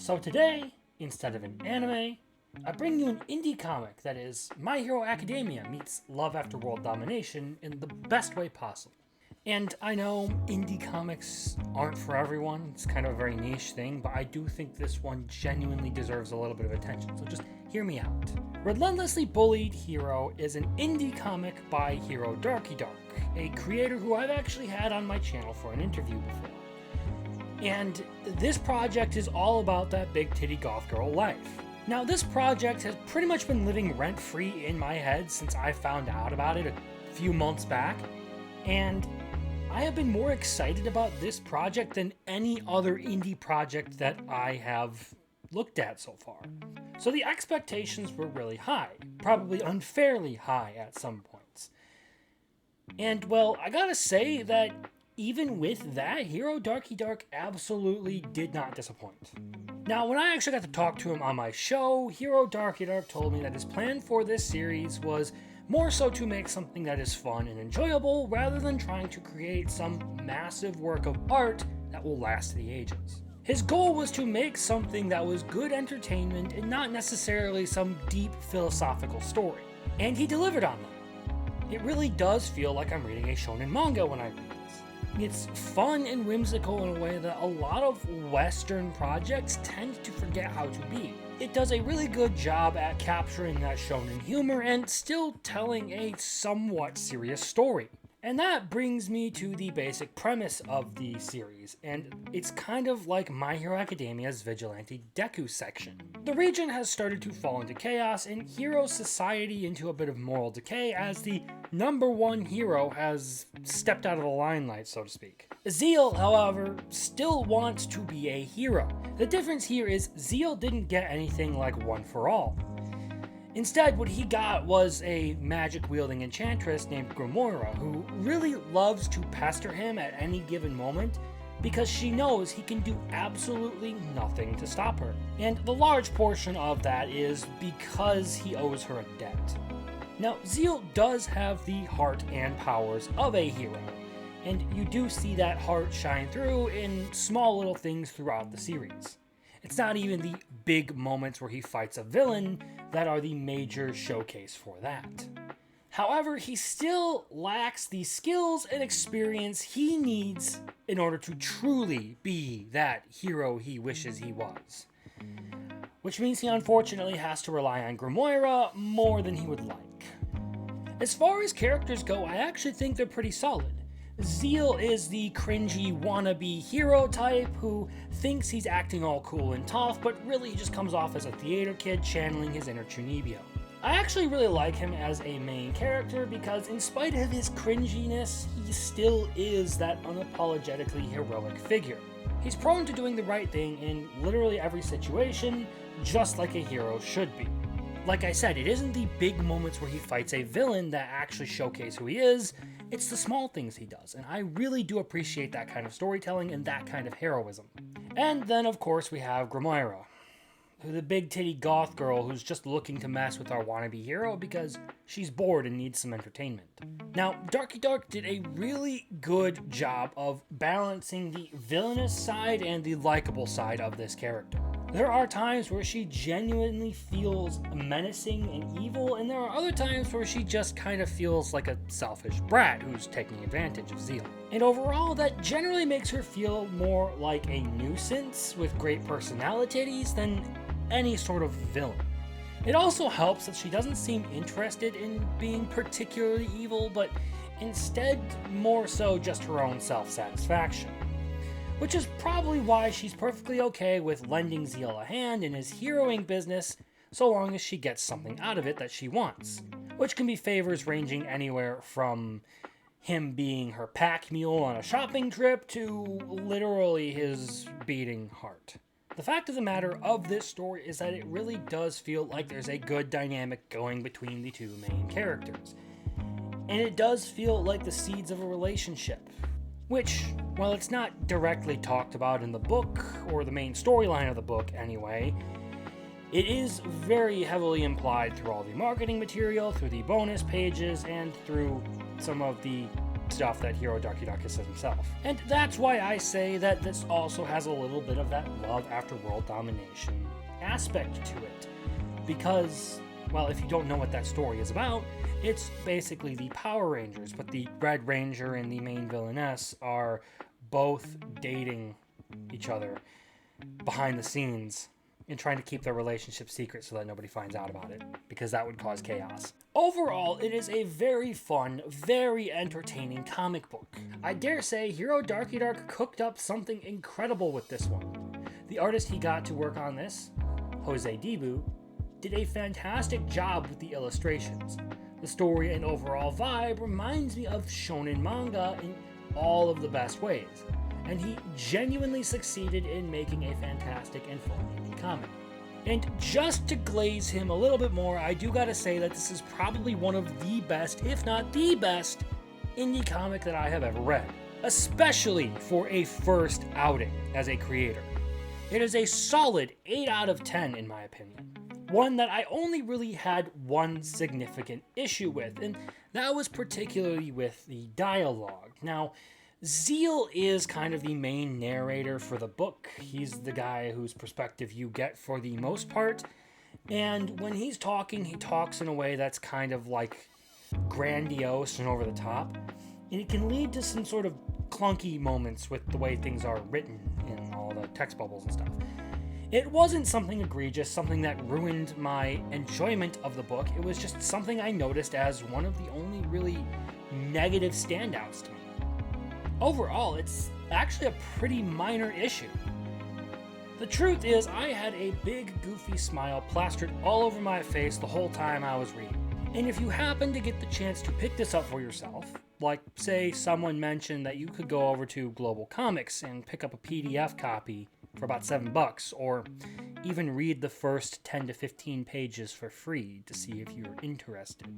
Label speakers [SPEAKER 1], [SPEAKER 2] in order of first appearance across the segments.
[SPEAKER 1] So today, instead of an anime, I bring you an indie comic that is My Hero Academia meets Love After World Domination in the best way possible. And I know indie comics aren't for everyone, it's kind of a very niche thing, but I do think this one genuinely deserves a little bit of attention, so just hear me out. Relentlessly Bullied Hero is an indie comic by HeroDarkyDark, a creator who I've actually had on my channel for an interview before. And this project is all about that big titty goth girl life. Now, this project has pretty much been living rent-free in my head since I found out about it a few months back, and I have been more excited about this project than any other indie project that I have looked at so far. So the expectations were really high, probably unfairly high at some points. And well, I gotta say that even with that, HeroDarkyDark absolutely did not disappoint. Now, when I actually got to talk to him on my show, HeroDarkyDark told me that his plan for this series was more so to make something that is fun and enjoyable rather than trying to create some massive work of art that will last the ages. His goal was to make something that was good entertainment and not necessarily some deep philosophical story. And he delivered on that. It really does feel like I'm reading a shonen manga when I read this. It's fun and whimsical in a way that a lot of Western projects tend to forget how to be. It does a really good job at capturing that shonen humor and still telling a somewhat serious story. And that brings me to the basic premise of the series, and it's kind of like My Hero Academia's Vigilante Deku section. The region has started to fall into chaos and hero society into a bit of moral decay as the number one hero has stepped out of the limelight, so to speak. Zeal, however, still wants to be a hero. The difference here is Zeal didn't get anything like One for All. Instead, what he got was a magic-wielding enchantress named Grimoira, who really loves to pester him at any given moment because she knows he can do absolutely nothing to stop her. And the large portion of that is because he owes her a debt. Now, Zeal does have the heart and powers of a hero, and you do see that heart shine through in small little things throughout the series. It's not even the big moments where he fights a villain that are the major showcase for that. However, he still lacks the skills and experience he needs in order to truly be that hero he wishes he was. Which means he unfortunately has to rely on Grimoira more than he would like. As far as characters go, I actually think they're pretty solid. Zeal is the cringy wannabe hero type who thinks he's acting all cool and tough, but really just comes off as a theater kid channeling his inner Chunibyo. I actually really like him as a main character because in spite of his cringiness, he still is that unapologetically heroic figure. He's prone to doing the right thing in literally every situation, just like a hero should be. Like I said, it isn't the big moments where he fights a villain that actually showcase who he is, it's the small things he does, and I really do appreciate that kind of storytelling and that kind of heroism. And then, of course, we have Grimoira, the big titty goth girl who's just looking to mess with our wannabe hero because she's bored and needs some entertainment. Now, DarkyDark did a really good job of balancing the villainous side and the likable side of this character. There are times where she genuinely feels menacing and evil, and there are other times where she just kind of feels like a selfish brat who's taking advantage of Zeal. And overall, that generally makes her feel more like a nuisance with great personalities than any sort of villain. It also helps that she doesn't seem interested in being particularly evil, but instead more so just her own self-satisfaction. Which is probably why she's perfectly okay with lending Zeal a hand in his heroing business so long as she gets something out of it that she wants, which can be favors ranging anywhere from him being her pack mule on a shopping trip to literally his beating heart. The fact of the matter of this story is that it really does feel like there's a good dynamic going between the two main characters, and it does feel like the seeds of a relationship. Which, while it's not directly talked about in the book, or the main storyline of the book anyway, it is very heavily implied through all the marketing material, through the bonus pages, and through some of the stuff that HeroDarkyDark says himself. And that's why I say that this also has a little bit of that love after world domination aspect to it. Because, well, if you don't know what that story is about, it's basically the Power Rangers, but the Red Ranger and the main villainess are both dating each other behind the scenes and trying to keep their relationship secret so that nobody finds out about it, because that would cause chaos. Overall, it is a very fun, very entertaining comic book. I dare say HeroDarkyDark cooked up something incredible with this one. The artist he got to work on this, Jose Dibu, did a fantastic job with the illustrations. The story and overall vibe reminds me of shonen manga in all of the best ways, and he genuinely succeeded in making a fantastic and fun indie comic. And just to glaze him a little bit more, I do gotta say that this is probably one of the best, if not the best, indie comic that I have ever read, especially for a first outing as a creator. It is a solid 8 out of 10 in my opinion. One that I only really had one significant issue with, and that was particularly with the dialogue. Now, Zeal is kind of the main narrator for the book. He's the guy whose perspective you get for the most part, and when he's talking, he talks in a way that's kind of like grandiose and over the top, and it can lead to some sort of clunky moments with the way things are written in all the text bubbles and stuff. It wasn't something egregious, something that ruined my enjoyment of the book. It was just something I noticed as one of the only really negative standouts to me. Overall, it's actually a pretty minor issue. The truth is, I had a big goofy smile plastered all over my face the whole time I was reading. And if you happen to get the chance to pick this up for yourself, like say someone mentioned that you could go over to Global Comics and pick up a PDF copy for about $7, or even read the first 10 to 15 pages for free to see if you're interested,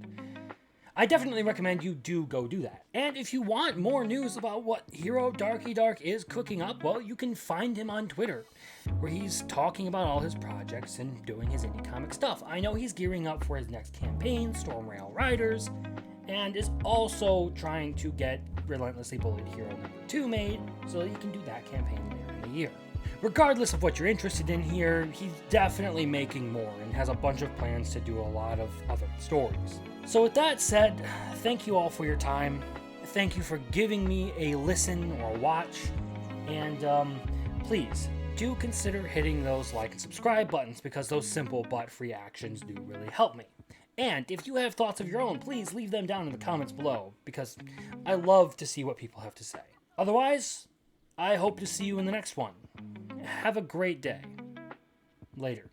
[SPEAKER 1] I definitely recommend you do go do that. And if you want more news about what HeroDarkyDark is cooking up, well, you can find him on Twitter, where he's talking about all his projects and doing his indie comic stuff. I know he's gearing up for his next campaign, Storm Rail Riders, and is also trying to get Relentlessly Bullied Hero number 2 made, so that you can do that campaign later in the year. Regardless of what you're interested in here, he's definitely making more and has a bunch of plans to do a lot of other stories. So with that said, thank you all for your time. Thank you for giving me a listen or a watch. And please do consider hitting those like and subscribe buttons, because those simple but free actions do really help me. And if you have thoughts of your own, please leave them down in the comments below, because I love to see what people have to say. Otherwise, I hope to see you in the next one. Have a great day. Later.